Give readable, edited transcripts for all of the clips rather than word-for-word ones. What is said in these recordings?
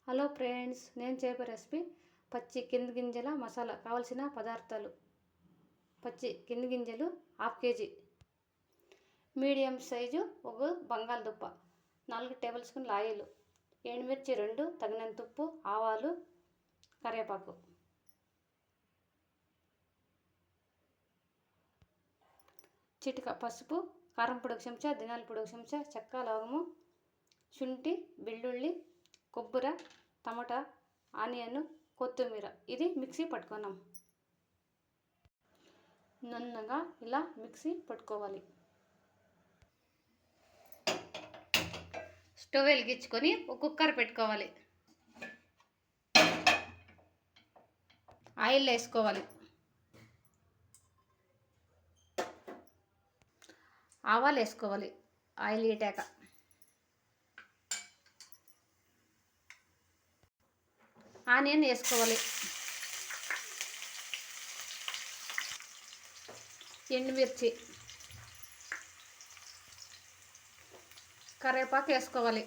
Hello friends, నేను చేప recipe పచ్చి కింది గింజల మసాలా. కావాల్సిన పదార్థాలు: పచ్చి కింది గింజలు ½ కేజీ, మీడియం సైజు ఒక బంగాళదుంప, 4 టేబుల్ స్పూన్ల ఆయిల్, ఎండుమిర్చి 2, తగినంత ఉప్పు, ఆవాలు, కరివేపాకు. చిటిక పసుపు, కారం పొడి 1 చెంచా, ధనియాల పొడి 1 చెంచా, చెక్క, లవంగము, శుంఠి, వెల్లుల్లి, కొబ్బరి, టమాటా, ఆనియన్, కొత్తిమీర. ఇది మిక్సీ పట్టుకున్నాం. నున్నగా ఇలా మిక్సీ పట్టుకోవాలి. స్టవ్ వెలిగించుకొని ఒక కుక్కర్ పెట్టుకోవాలి. ఆయిల్ వేసుకోవాలి. ఆవాలు వేసుకోవాలి. ఆయిల్ హీటాక ఆనియన్ వేసుకోవాలి. ఎండుమిర్చి, కరివేపాకు వేసుకోవాలి.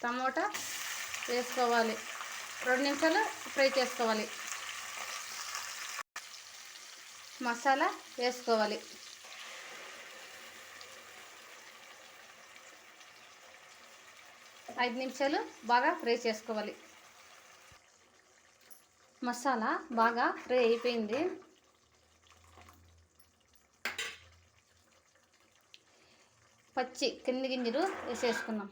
టమోటా వేసుకోవాలి. 2 నిమిషాలు ఫ్రై చేసుకోవాలి. మసాలా వేసుకోవాలి. ఐదు నిమిషాలు బాగా ఫ్రై చేసుకోవాలి. మసాలా బాగా ఫ్రై అయిపోయింది. పచ్చి కింది గింజలు వేసేసుకున్నాం.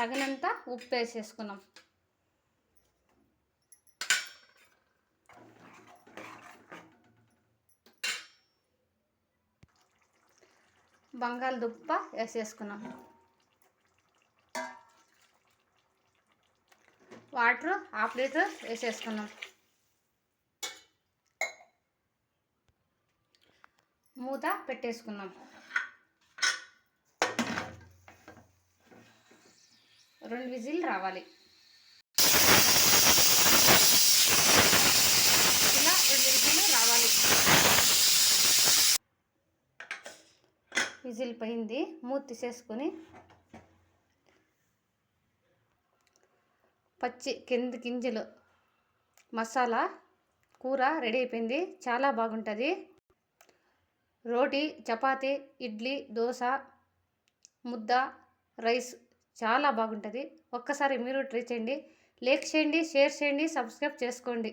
తగినంత ఉప్పు వేసేసుకున్నాం. బంగాళదుంప వేసేసుకున్నాం. వాటర్ ½ లీటర్ వేసేసుకున్నాం. మూత పెట్టేసుకున్నాం. 2 విజిల్ రావాలి. ఇలా 2 విజిల్ రావాలి. విజిల్ పోయింది. మూత తీసేసుకొని పచ్చి కింది గింజలు మసాలా కూర రెడీ అయిపోయింది. చాలా బాగుంటుంది. రోటీ, చపాతీ, ఇడ్లీ, దోశ, ముద్ద, రైస్ చాలా బాగుంటుంది. ఒక్కసారి మీరు ట్రై చేయండి. లైక్ చేయండి, షేర్ చేయండి, సబ్స్క్రైబ్ చేసుకోండి.